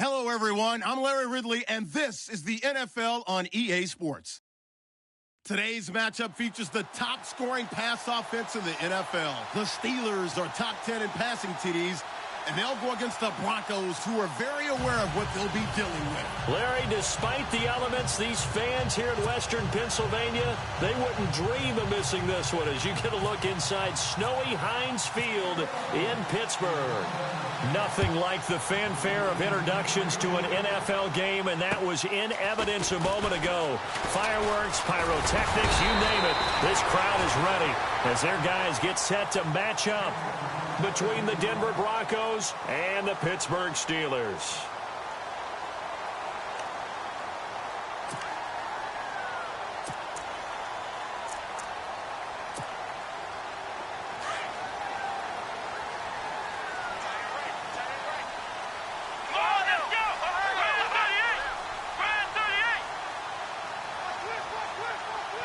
Hello, everyone. I'm Larry Ridley, and this is the NFL on EA Sports. Today's matchup features the top-scoring pass offense in the NFL. The Steelers are top 10 in passing TDs, and they'll go against the Broncos, who are very aware of what they'll be dealing with. Larry, despite the elements, these fans here in Western Pennsylvania, they wouldn't dream of missing this one as you get a look inside snowy Heinz Field in Pittsburgh. Nothing like the fanfare of introductions to an NFL game, and that was in evidence a moment ago. Fireworks, pyrotechnics, you name it. This crowd is ready as their guys get set to match up between the Denver Broncos and the Pittsburgh Steelers.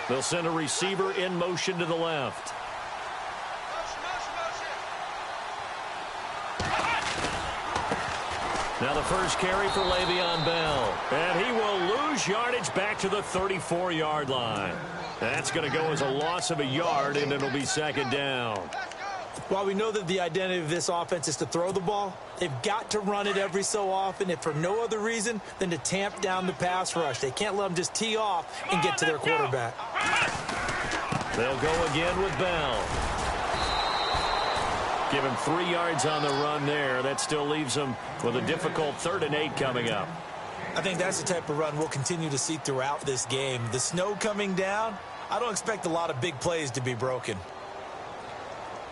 They'll send a receiver in motion to the left. Now the first carry for Le'Veon Bell. And he will lose yardage back to the 34-yard line. That's going to go as a loss of a yard, and it'll be second down. While we know that the identity of this offense is to throw the ball, they've got to run it every so often, if for no other reason than to tamp down the pass rush. They can't let them just tee off and get to their quarterback. They'll go again with Bell. Give him 3 yards on the run there. That still leaves him with a difficult 3rd and 8 coming up. I think that's the type of run we'll continue to see throughout this game. The snow coming down, I don't expect a lot of big plays to be broken.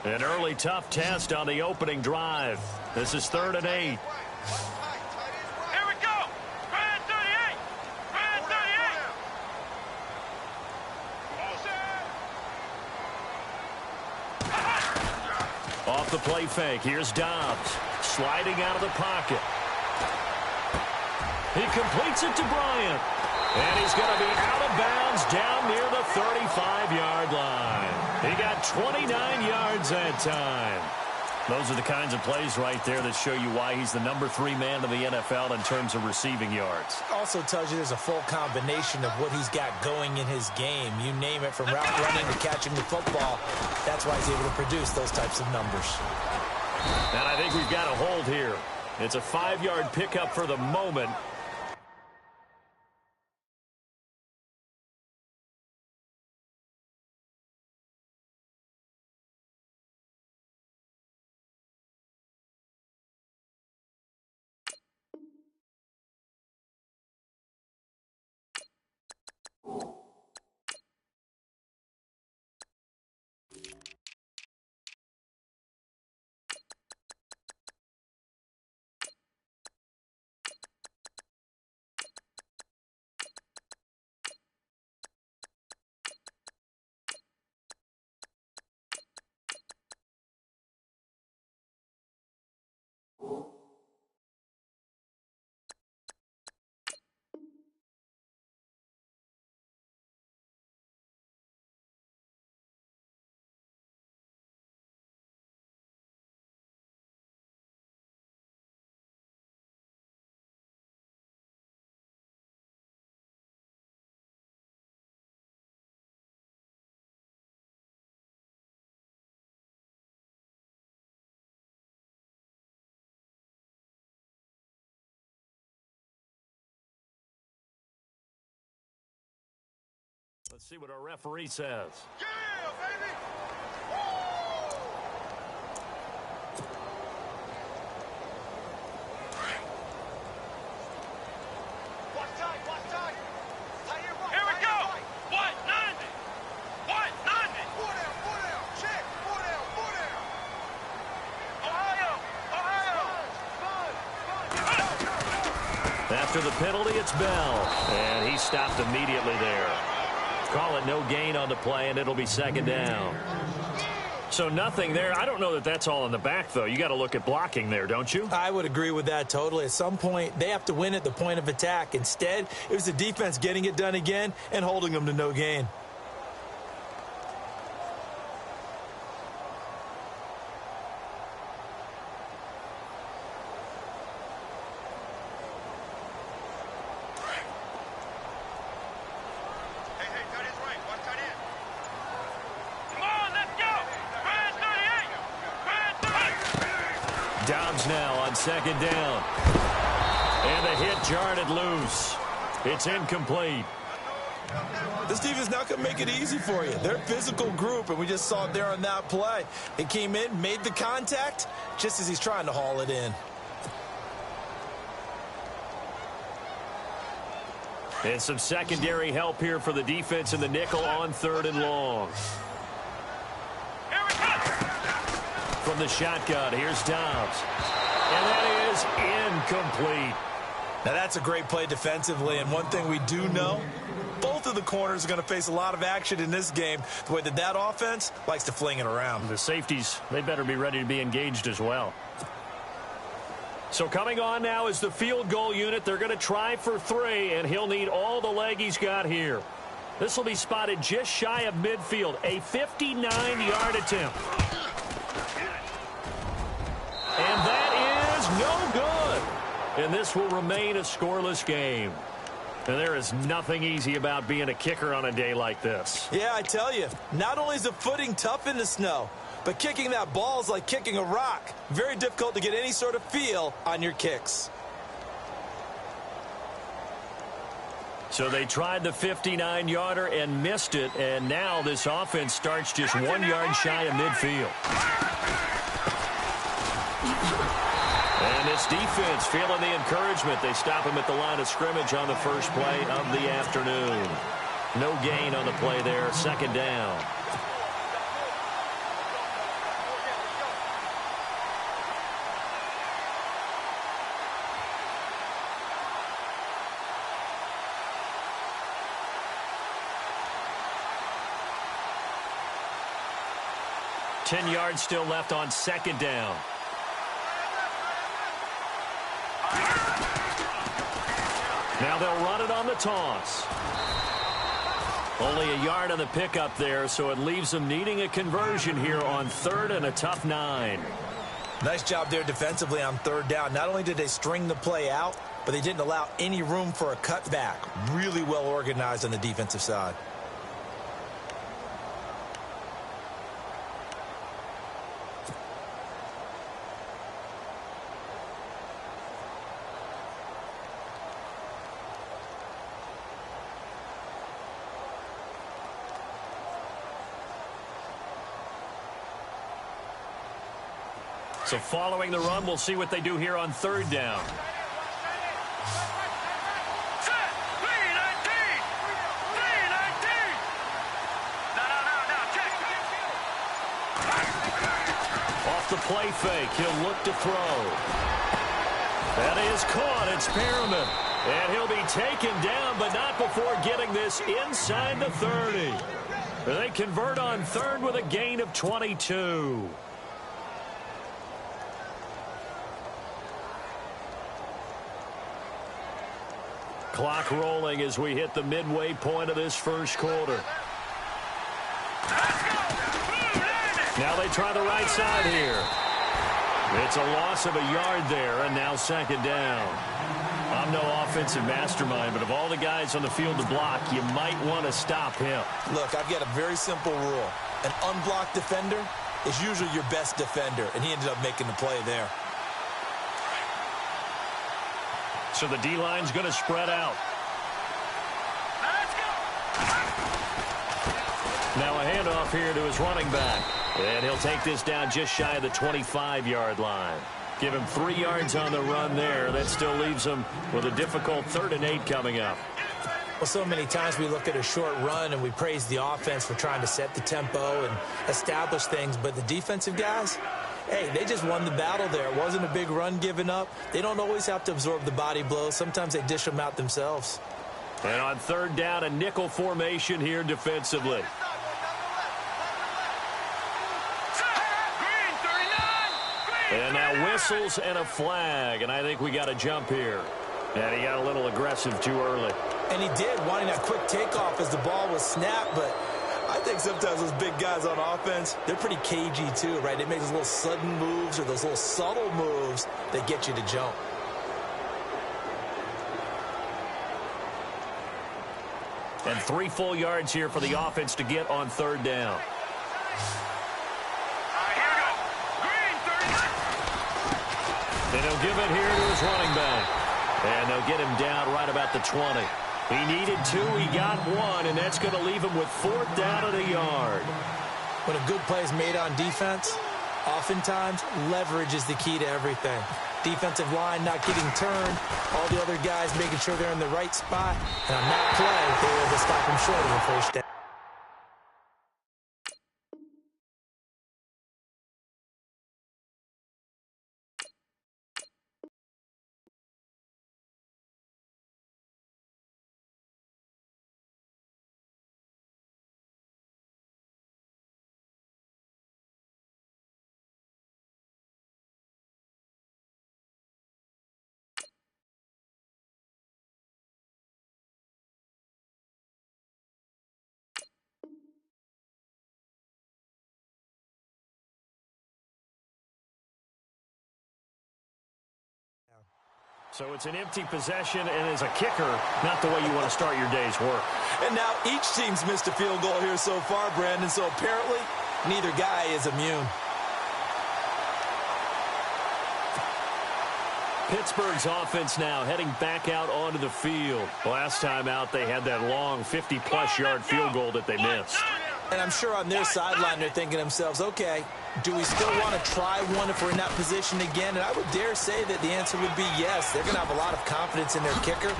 An early tough test on the opening drive. This is 3rd and 8. Here we go. Grand 38. Grand 38. Off the play fake. Here's Dobbs. Sliding out of the pocket. He completes it to Bryant. And he's going to be out of bounds down near the 35-yard line. He got 29 yards that time. Those are the kinds of plays right there that show you why he's the number 3 man in the NFL in terms of receiving yards. Also tells you there's a full combination of what he's got going in his game. You name it, from route running to catching the football. That's why he's able to produce those types of numbers. And I think we've got a hold here. It's a 5-yard pickup for the moment. Let's see what our referee says. Yeah, baby. Watch time, watch time. Here we go. 190. 190. 4 down. Check. 4 down. Ohio. After the penalty, it's Bell. And he stopped immediately there. Call it no gain on the play, and it'll be second down. So nothing there. I don't know that that's all in the back, though. You got to look at blocking there, don't you? I would agree with that totally. At some point, they have to win at the point of attack. Instead, it was the defense getting it done again and holding them to no gain. Dobbs now on second down. And the hit jarred it loose. It's incomplete. This defense not going to make it easy for you. They're a physical group, and we just saw it there on that play. It came in, made the contact, just as he's trying to haul it in. And some secondary help here for the defense in the nickel on 3rd and long. From the shotgun, here's Dobbs. And that is incomplete. Now, that's a great play defensively, and one thing we do know, both of the corners are going to face a lot of action in this game, the way that offense likes to fling it around. The safeties, they better be ready to be engaged as well. So coming on now is the field goal unit. They're going to try for 3, and he'll need all the leg he's got here. This will be spotted just shy of midfield, a 59-yard attempt. And that is no good. And this will remain a scoreless game. And there is nothing easy about being a kicker on a day like this. Yeah, I tell you, not only is the footing tough in the snow, but kicking that ball is like kicking a rock. Very difficult to get any sort of feel on your kicks. So they tried the 59-yarder and missed it, and now this offense starts just 1 yard shy of midfield. And this defense feeling the encouragement. They stop him at the line of scrimmage on the first play of the afternoon. No gain on the play there, 2nd down. Ten yards still left on 2nd down. Now they'll run it on the toss. Only a yard on the pickup there, so it leaves them needing a conversion here on 3rd and a tough 9. Nice job there defensively on 3rd down. Not only did they string the play out, but they didn't allow any room for a cutback. Really well organized on the defensive side. So following the run, we'll see what they do here on 3rd down. Off the play fake, he'll look to throw. That is caught. It's Perriman. And he'll be taken down, but not before getting this inside the 30. They convert on 3rd with a gain of 22. Clock rolling as we hit the midway point of this first quarter. Now they try the right side here. It's a loss of a yard there, and now 2nd down. I'm no offensive mastermind, but of all the guys on the field to block, you might want to stop him. Look, I've got a very simple rule. An unblocked defender is usually your best defender, and he ended up making the play there. So the D-line's going to spread out. Now a handoff here to his running back. And he'll take this down just shy of the 25-yard line. Give him 3 yards on the run there. That still leaves him with a difficult 3rd and 8 coming up. Well, so many times we look at a short run and we praise the offense for trying to set the tempo and establish things. But the defensive guys, hey, they just won the battle there. It wasn't a big run given up. They don't always have to absorb the body blows. Sometimes they dish them out themselves. And on 3rd down, a nickel formation here defensively. And now whistles and a flag, and I think we got a jump here. And he got a little aggressive too early. And he did, wanting that quick takeoff as the ball was snapped, but I think sometimes those big guys on offense, they're pretty cagey too, right? They make those little sudden moves or those little subtle moves that get you to jump. And 3 full yards here for the offense to get on 3rd down. And he'll give it here to his running back. And they'll get him down right about the 20. He needed 2, he got 1, and that's going to leave him with 4th down and a yard. When a good play is made on defense, oftentimes leverage is the key to everything. Defensive line not getting turned, all the other guys making sure they're in the right spot, and on that play, they were able to stop him short of the 1st down. So it's an empty possession, and as a kicker, not the way you want to start your day's work. And now each team's missed a field goal here so far, Brandon, so apparently neither guy is immune. Pittsburgh's offense now heading back out onto the field. Last time out, they had that long 50-plus yard field goal that they missed. And I'm sure on their sideline they're thinking to themselves, okay, do we still want to try one if we're in that position again? And I would dare say that the answer would be yes. They're going to have a lot of confidence in their kicker.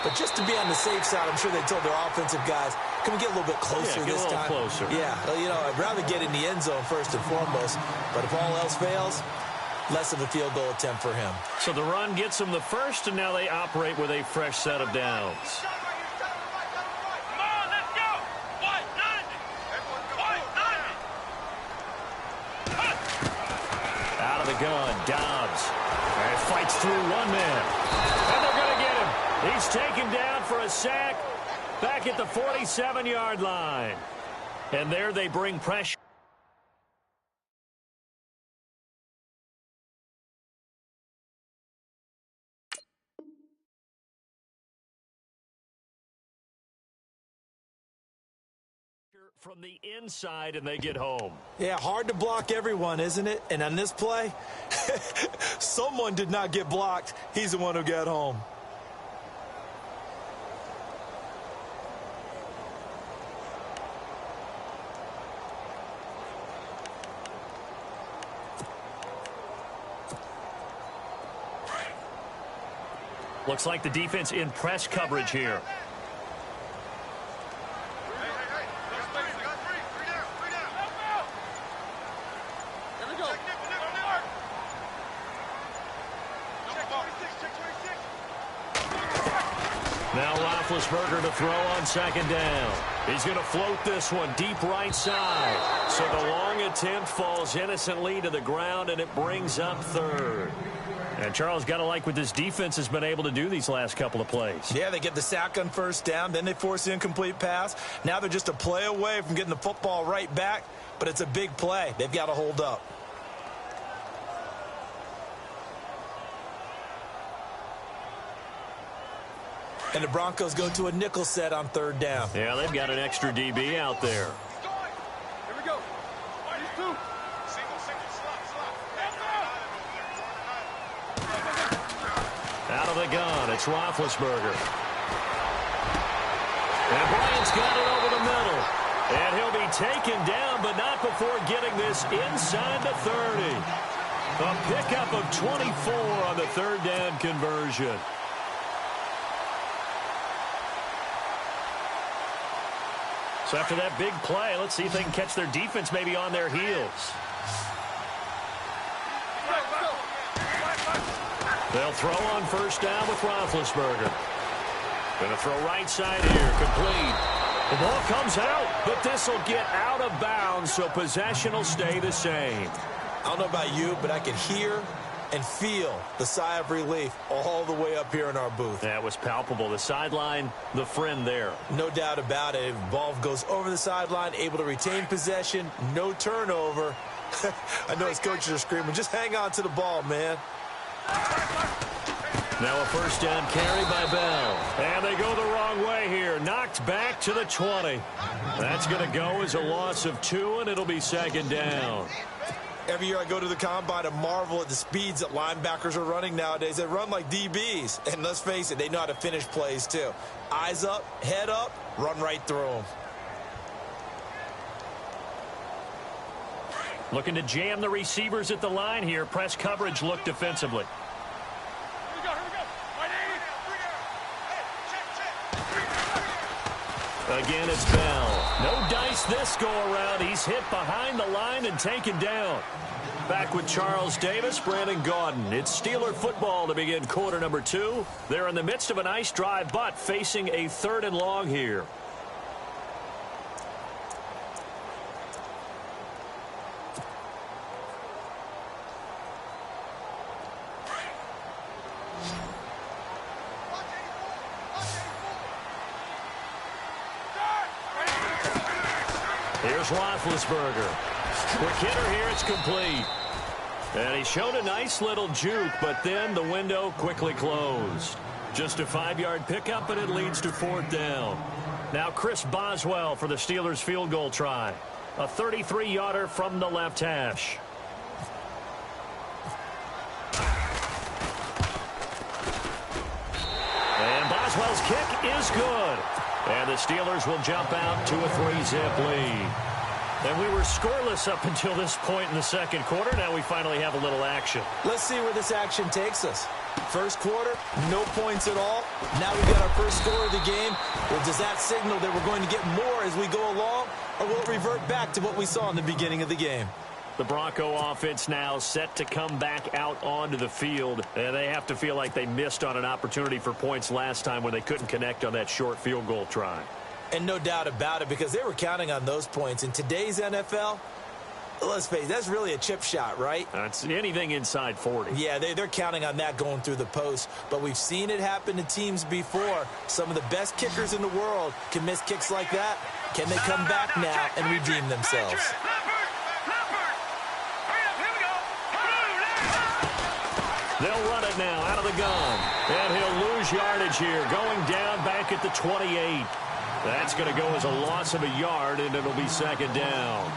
But just to be on the safe side, I'm sure they told their offensive guys, can we get a little bit closer this time? Closer. Yeah, well, you know, I'd rather get in the end zone first and foremost. But if all else fails, less of a field goal attempt for him. So the run gets them the first, and now they operate with a fresh set of downs. Out of the gun, Dobbs. And fights through one man. And they're going to get him. He's taken down for a sack back at the 47-yard line. And there they bring pressure. From the inside, and they get home. Yeah, hard to block everyone, isn't it? And on this play, someone did not get blocked. He's the one who got home. Looks like the defense in press coverage here. Now Roethlisberger to throw on second down. He's going to float this one deep right side. So the long attempt falls innocently to the ground, and it brings up third. And Charles, got to like what this defense has been able to do these last couple of plays. Yeah, they get the sack on first down, then they force the incomplete pass. Now they're just a play away from getting the football right back, but it's a big play. They've got to hold up. And the Broncos go to a nickel set on third down. Yeah, they've got an extra DB out there. Here we go. These two. Single, slot. Out of the gun, it's Roethlisberger. And Bryant's got it over the middle. And he'll be taken down, but not before getting this inside the 30. A pickup of 24 on the third down conversion. So after that big play, let's see if they can catch their defense maybe on their heels. They'll throw on first down with Roethlisberger. Going to throw right side here, complete. The ball comes out, but this will get out of bounds, so possession will stay the same. I don't know about you, but I can hear and feel the sigh of relief all the way up here in our booth. That was palpable. The sideline, the friend there. No doubt about it. Ball goes over the sideline, able to retain possession, no turnover. I know his coaches are screaming, just hang on to the ball, man. Now a first down carry by Bell. And they go the wrong way here. Knocked back to the 20. That's going to go as a loss of 2, and it'll be second down. Every year I go to the combine and marvel at the speeds that linebackers are running nowadays. They run like DBs. And let's face it, they know how to finish plays too. Eyes up, head up, run right through them. Looking to jam the receivers at the line here. Press coverage look defensively. Here we go. Again, it's Bell. No dice this go-around. He's hit behind the line and taken down. Back with Charles Davis, Brandon Gaudin. It's Steeler football to begin quarter number 2. They're in the midst of a nice drive, but facing a 3rd and long here. Here's Roethlisberger. Quick hitter here, it's complete. And he showed a nice little juke, but then the window quickly closed. Just a 5-yard pickup, and it leads to 4th down. Now Chris Boswell for the Steelers field goal try. A 33-yarder from the left hash. And Boswell's kick is good. And the Steelers will jump out to a 3-zip lead. And we were scoreless up until this point in the second quarter. Now we finally have a little action. Let's see where this action takes us. First quarter, no points at all. Now we got our first score of the game. Well, does that signal that we're going to get more as we go along? Or will it revert back to what we saw in the beginning of the game? The Bronco offense now set to come back out onto the field. And they have to feel like they missed on an opportunity for points last time when they couldn't connect on that short field goal try. And no doubt about it, because they were counting on those points. In today's NFL, let's face it, that's really a chip shot, right? That's anything inside 40. Yeah, they're counting on that going through the post. But we've seen it happen to teams before. Some of the best kickers in the world can miss kicks like that. Can they come back now and redeem themselves? They'll run it now out of the gun. And he'll lose yardage here, going down back at the 28. That's going to go as a loss of a yard, and it'll be 2nd down.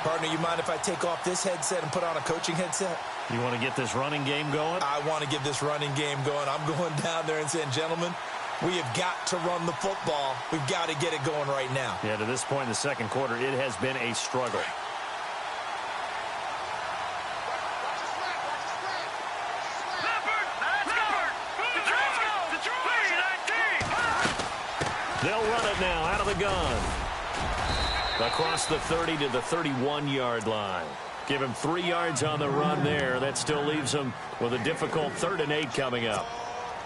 Partner, you mind if I take off this headset and put on a coaching headset? You want to get this running game going? I want to get this running game going. I'm going down there and saying, gentlemen, we have got to run the football. We've got to get it going right now. Yeah, to this point in the second quarter, it has been a struggle. They'll run it now out of the gun. Across the 30 to the 31-yard line. Give him 3 yards on the run there. That still leaves him with a difficult 3rd and 8 coming up.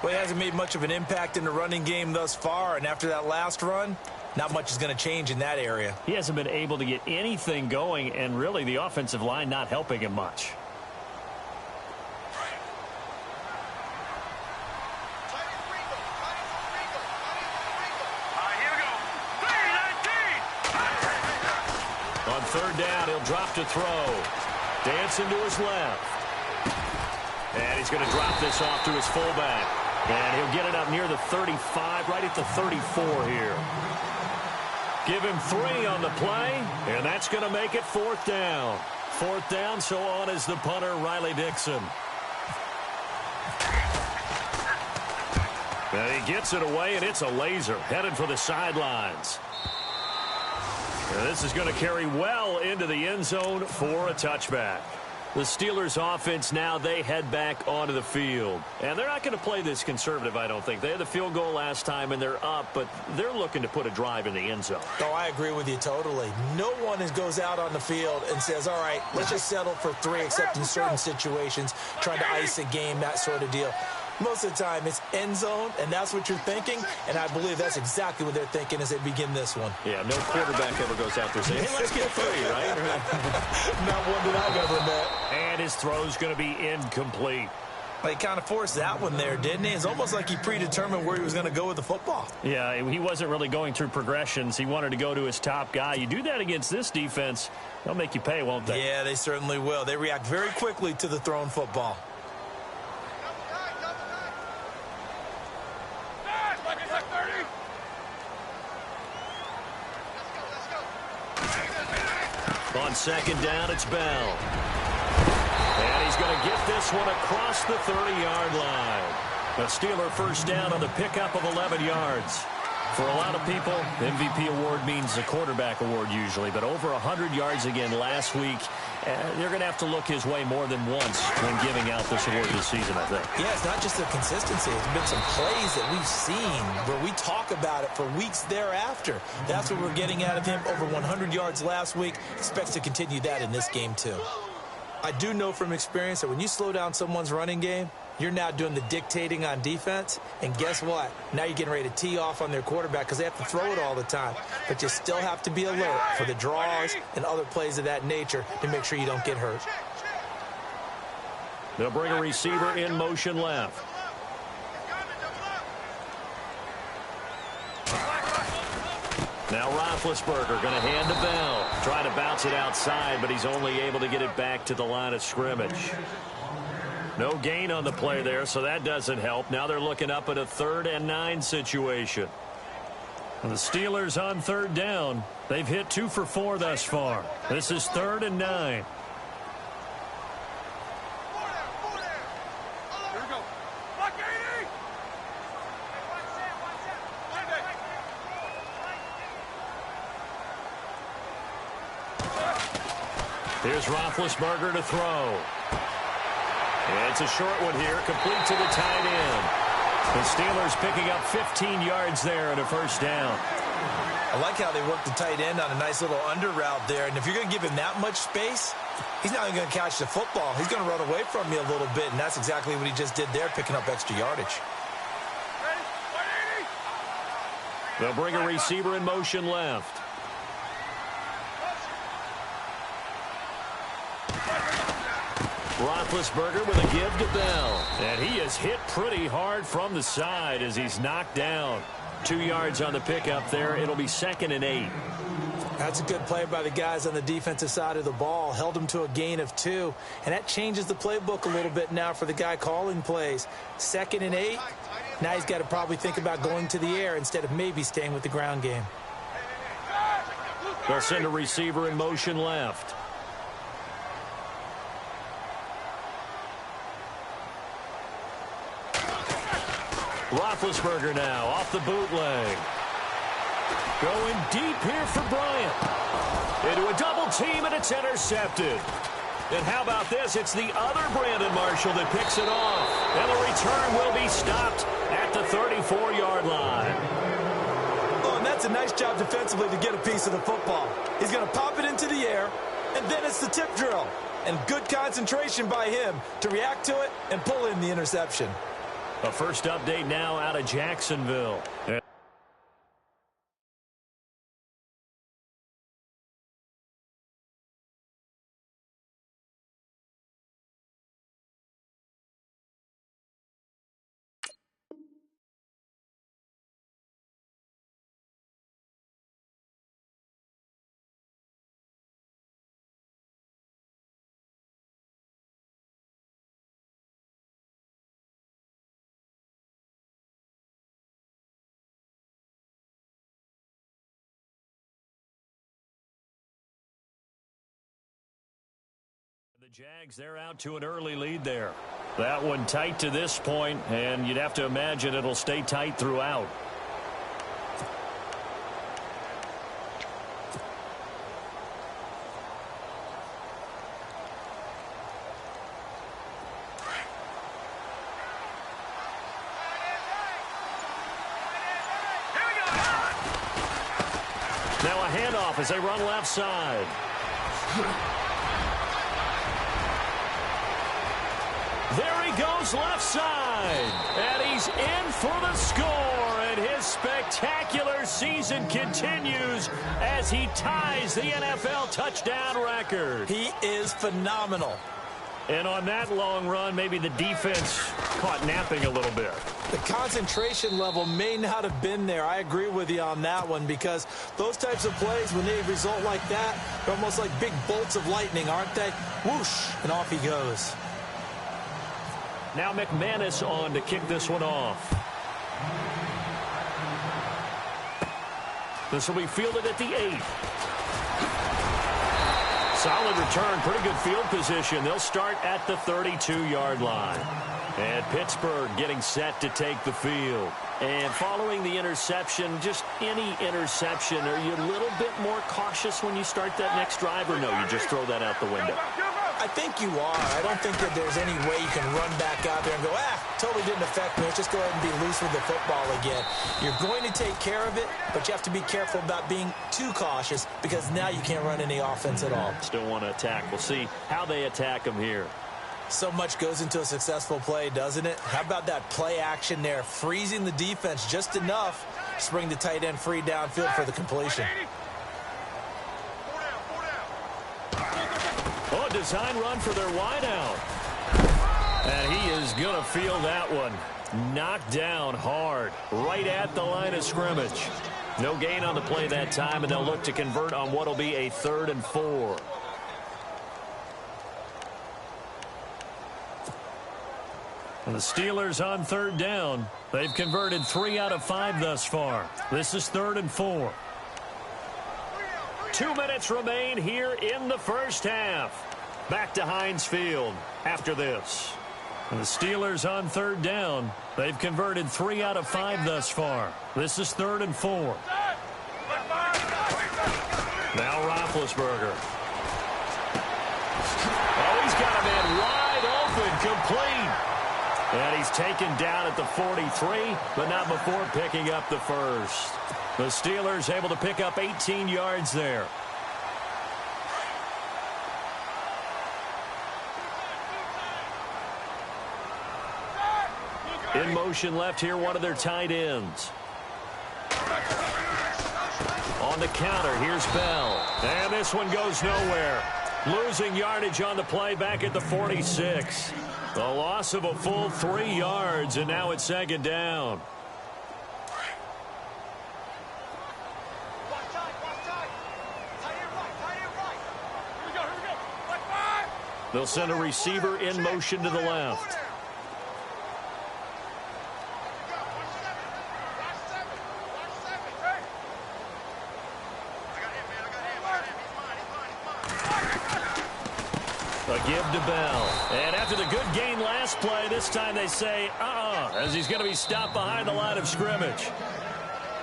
Well, he hasn't made much of an impact in the running game thus far, and after that last run, not much is going to change in that area. He hasn't been able to get anything going, and really the offensive line not helping him much. On 3rd down, he'll drop to throw. Dancing to his left. And he's going to drop this off to his fullback. And he'll get it up near the 35, right at the 34 here. Give him 3 on the play, and that's going to make it 4th down. 4th down, so on is the punter, Riley Dixon. And he gets it away, and it's a laser, headed for the sidelines. And this is going to carry well into the end zone for a touchback. The Steelers offense now, they head back onto the field. And they're not going to play this conservative, I don't think. They had the field goal last time, and they're up, but they're looking to put a drive in the end zone. Oh, I agree with you totally. No one goes out on the field and says, all right, let's just settle for 3, except in certain situations, trying to ice a game, that sort of deal. Most of the time, it's end zone, and that's what you're thinking, and I believe that's exactly what they're thinking as they begin this one. Yeah, no quarterback ever goes out there saying, hey, let's get 3, right? Not one that I've ever met. And his throw's going to be incomplete. He kind of forced that one there, didn't he? It's almost like he predetermined where he was going to go with the football. Yeah, he wasn't really going through progressions. He wanted to go to his top guy. You do that against this defense, they'll make you pay, won't they? Yeah, they certainly will. They react very quickly to the thrown football. On 2nd down, it's Bell. he's going to get this one across the 30-yard line. A Steeler first down on the pickup of 11 yards. For a lot of people, MVP award means a quarterback award usually, but over 100 yards again last week. They're going to have to look his way more than once when giving out this award this season, I think. Yeah, it's not just the consistency. It's been some plays that we've seen where we talk about it for weeks thereafter. That's what we're getting out of him. Over 100 yards last week. Expects to continue that in this game, too. I do know from experience that when you slow down someone's running game, you're now doing the dictating on defense, and guess what? Now you're getting ready to tee off on their quarterback because they have to throw it all the time. But you still have to be alert for the draws and other plays of that nature to make sure you don't get hurt. They'll bring a receiver in motion left. Now Roethlisberger going to hand to Bell. Trying to bounce it outside, but he's only able to get it back to the line of scrimmage. No gain on the play there, so that doesn't help. Now they're looking up at a 3rd and 9 situation. And the Steelers on 3rd down. They've hit 2 for 4 thus far. This is 3rd and 9. Here's Roethlisberger to throw. It's a short one here, complete to the tight end. The Steelers picking up 15 yards there and a first down. I like how they work the tight end on a nice little under route there. And if you're going to give him that much space, he's not even going to catch the football. He's going to run away from you a little bit, and that's exactly what he just did there, picking up extra yardage. They'll bring a receiver in motion left. Roethlisberger with a give to Bell. And he is hit pretty hard from the side as he's knocked down. 2 yards on the pickup there. It'll be 2nd and 8. That's a good play by the guys on the defensive side of the ball. Held him to a gain of 2. And that changes the playbook a little bit now for the guy calling plays. 2nd and 8. Now he's got to probably think about going to the air instead of maybe staying with the ground game. They'll send a receiver in motion left. Roethlisberger now off the bootleg. Going deep here for Bryant. Into a double team, and it's intercepted. And how about this? It's the other Brandon Marshall that picks it off. And the return will be stopped at the 34-yard line. Oh, and that's a nice job defensively to get a piece of the football. He's going to pop it into the air, and then it's the tip drill. And good concentration by him to react to it and pull in the interception. A first update now out of Jacksonville. The Jags, they're out to an early lead there. That one tight to this point, and you'd have to imagine it'll stay tight throughout. Now a handoff as they run left side. There he goes left side, and he's in for the score, and his spectacular season continues as he ties the NFL touchdown record. He is phenomenal. And on that long run, maybe the defense caught napping a little bit. The concentration level may not have been there. I agree with you on that one, because those types of plays, when they result like that, they're almost like big bolts of lightning, aren't they? Whoosh, and off he goes. Now McManus on to kick this one off. This will be fielded at the 8. Solid return, pretty good field position. They'll start at the 32-yard line. And Pittsburgh getting set to take the field. And following the interception, just any interception, are you a little bit more cautious when you start that next drive, or no, you just throw that out the window? I think you are. I don't think that there's any way you can run back out there and go, totally didn't affect me. Let's just go ahead and be loose with the football again. You're going to take care of it, but you have to be careful about being too cautious because now you can't run any offense at all. Still want to attack. We'll see how they attack them here. So much goes into a successful play, doesn't it? How about that play action there? Freezing the defense just enough to bring the tight end free downfield for the completion. Oh, design run for their wideout. And he is going to feel that one. Knocked down hard, right at the line of scrimmage. No gain on the play that time, and they'll look to convert on what will be a 3rd and 4. And the Steelers on 3rd down. They've converted 3 out of 5 thus far. This is 3rd and 4. 2 minutes remain here in the first half. Back to Heinz Field after this. And the Steelers on 3rd down. They've converted 3 out of 5 thus far. This is 3rd and 4. Now Roethlisberger. Oh, he's got a man wide open, complete. And he's taken down at the 43, but not before picking up the first. The Steelers able to pick up 18 yards there. In motion left here, one of their tight ends. On the counter, here's Bell. And this one goes nowhere. Losing yardage on the play back at the 46. The loss of a full 3 yards, and now it's 2nd down. They'll send a receiver in motion to the left. A give to Bell. And after the good gain last play, this time they say, as he's going to be stopped behind the line of scrimmage.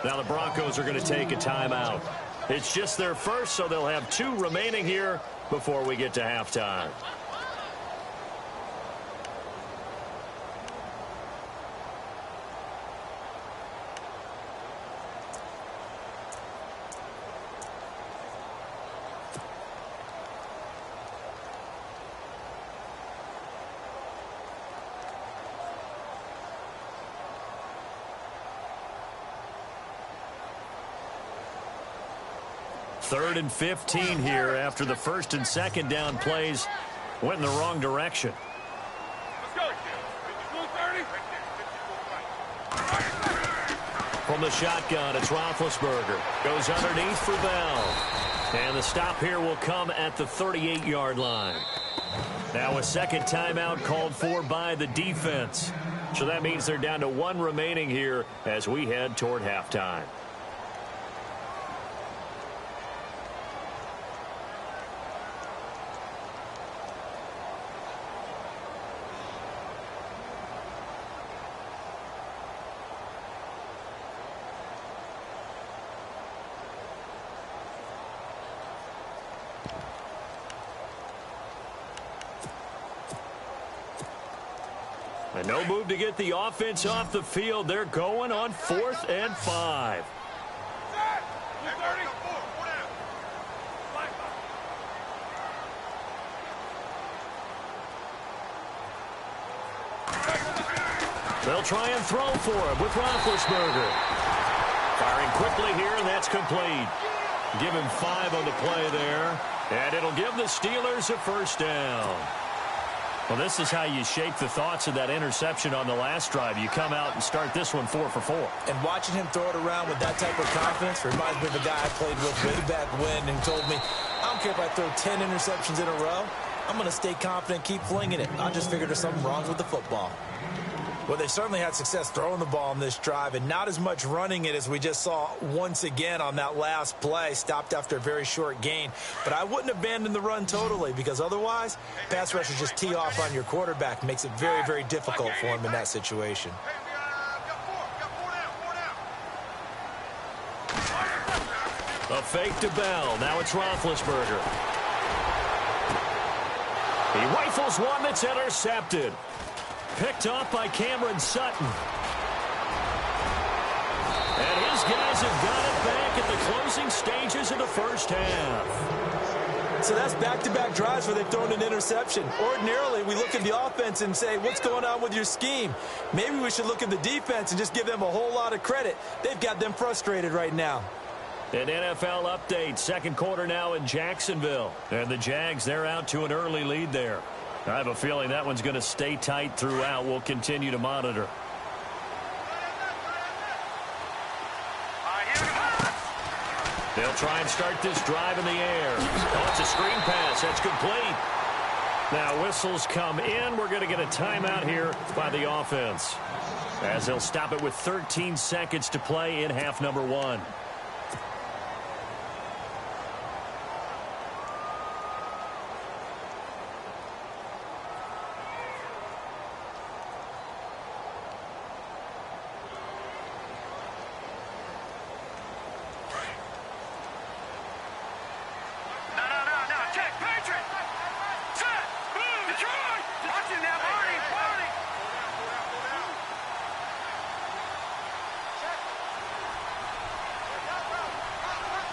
Now the Broncos are going to take a timeout. It's just their first, so they'll have 2 remaining here before we get to halftime. Third and 15 here after the 1st and 2nd down plays went in the wrong direction. From the shotgun, it's Roethlisberger. Goes underneath for Bell. And the stop here will come at the 38-yard line. Now a second timeout called for by the defense. So that means they're down to 1 remaining here as we head toward halftime. And no move to get the offense off the field. They're going on 4th and 5. They'll try and throw for him with Roethlisberger. Firing quickly here, and that's complete. Give him 5 on the play there. And it'll give the Steelers a 1st down. Well, this is how you shape the thoughts of that interception on the last drive. You come out and start this one 4 for 4. And watching him throw it around with that type of confidence reminds me of a guy I played with way back when and told me, I don't care if I throw 10 interceptions in a row. I'm going to stay confident, keep flinging it. I just figured there's something wrong with the football. Well, they certainly had success throwing the ball on this drive and not as much running it as we just saw once again on that last play. Stopped after a very short gain. But I wouldn't abandon the run totally because otherwise, pass rushers just tee off on your quarterback. Makes it very, very difficult for him in that situation. A fake to Bell. Now it's Roethlisberger. He rifles one that's intercepted. Picked off by Cameron Sutton. And his guys have got it back at the closing stages of the first half. So that's back-to-back drives where they've thrown an interception. Ordinarily, we look at the offense and say, what's going on with your scheme? Maybe we should look at the defense and just give them a whole lot of credit. They've got them frustrated right now. An NFL update. Second quarter now in Jacksonville. And the Jags, they're out to an early lead there. I have a feeling that one's going to stay tight throughout. We'll continue to monitor. They'll try and start this drive in the air. Oh, it's a screen pass. That's complete. Now whistles come in. We're going to get a timeout here by the offense, as they'll stop it with 13 seconds to play in half number one.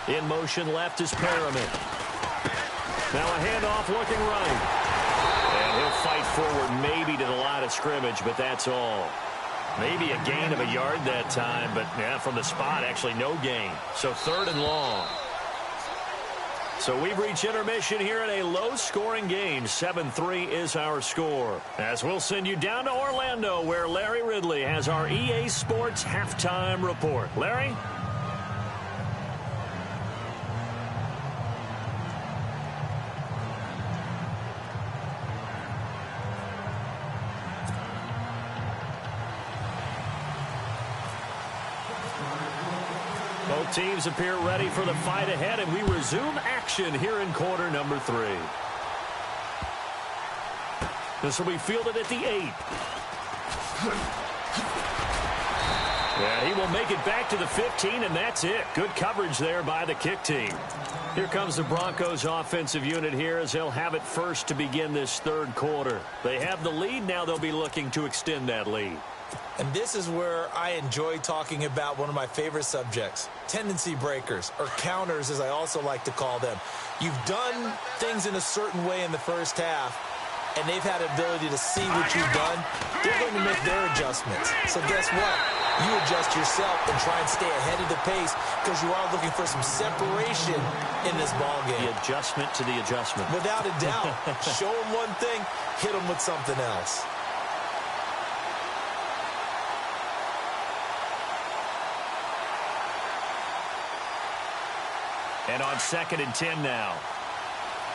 In motion left is Perriman. Now a handoff looking right. And he'll fight forward maybe to the line of scrimmage, but that's all. Maybe a gain of a yard that time, but yeah, from the spot, actually no gain. So third and long. So we've reached intermission here in a low-scoring game. 7-3 is our score. As we'll send you down to Orlando, where Larry Ridley has our EA Sports halftime report. Larry? Both teams appear ready for the fight ahead, and we resume action here in quarter number 3. This will be fielded at the 8. Yeah, he will make it back to the 15, and that's it. Good coverage there by the kick team. Here comes the Broncos offensive unit here as they'll have it first to begin this third quarter. They have the lead. Now they'll be looking to extend that lead. And this is where I enjoy talking about one of my favorite subjects, tendency breakers, or counters as I also like to call them. You've done things in a certain way in the first half, and they've had the ability to see what you've done. They're going to make their adjustments. So guess what? You adjust yourself and try and stay ahead of the pace because you are looking for some separation in this ballgame. The adjustment to the adjustment. Without a doubt. Show them one thing, hit them with something else. And on 2nd and 10 now.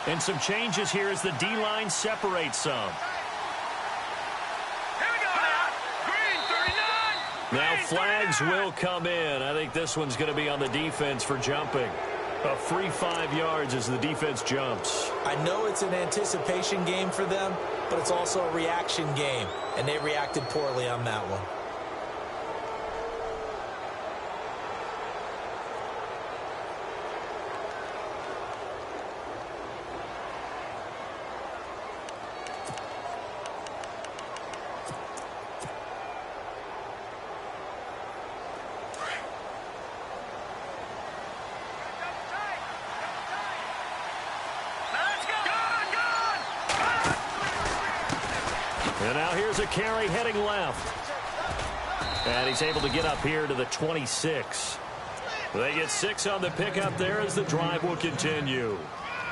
And some changes here as the D-line separates some. Here we go now. Green 39. Now flags will come in. I think this one's going to be on the defense for jumping. A free 5 yards as the defense jumps. I know it's an anticipation game for them, but it's also a reaction game, and they reacted poorly on that one. And now here's a carry heading left. And he's able to get up here to the 26. They get 6 on the pickup there as the drive will continue.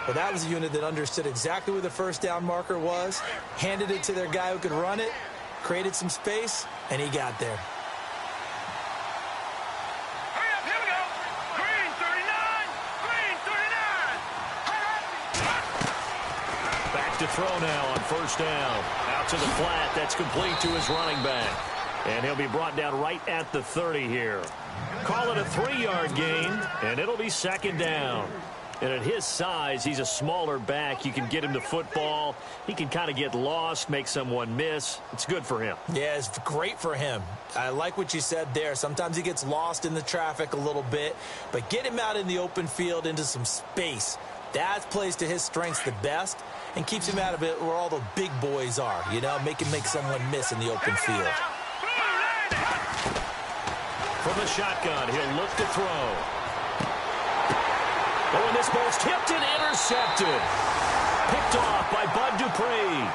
Well, that was a unit that understood exactly where the first down marker was, handed it to their guy who could run it, created some space, and he got there. Hurry up, here we go. Green 39. Green 39. Back to throw now on first down. Out to the flat. That's complete to his running back. And he'll be brought down right at the 30 here. Call it a 3-yard gain, and it'll be second down. And at his size, he's a smaller back. You can get him the football. He can kind of get lost, make someone miss. It's good for him. Yeah, it's great for him. I like what you said there. Sometimes he gets lost in the traffic a little bit, but get him out in the open field into some space. That plays to his strengths the best and keeps him out of it where all the big boys are, you know, make him make someone miss in the open field. From the shotgun, he'll look to throw. Oh, and this ball's tipped and intercepted. Picked off by Bud Dupree.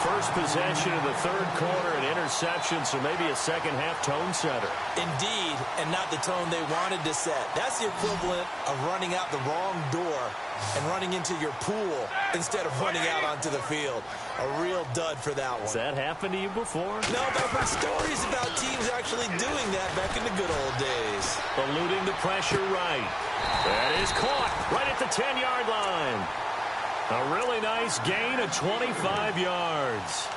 First possession of the third quarter, an interception, so maybe a second-half tone setter. Indeed, and not the tone they wanted to set. That's the equivalent of running out the wrong door and running into your pool instead of running out onto the field. A real dud for that one. Has that happened to you before? No, but I've heard stories about teams actually doing that back in the good old days. Eluding the pressure right. That is caught right at the 10-yard line. A really nice gain of 25 yards.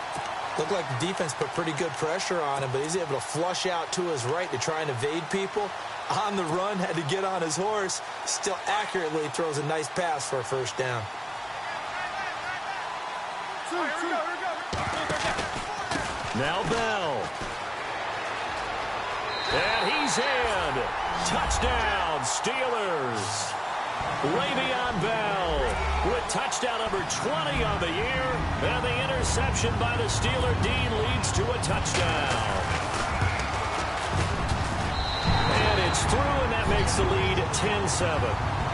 Looked like the defense put pretty good pressure on him, but he's able to flush out to his right to try and evade people. On the run, had to get on his horse. Still accurately throws a nice pass for a first down. Now Bell. And he's in. Touchdown, Steelers. Le'Veon Bell with touchdown number 20 on the year. And the interception by the Steeler D leads to a touchdown. And it's through, and that makes the lead 10-7.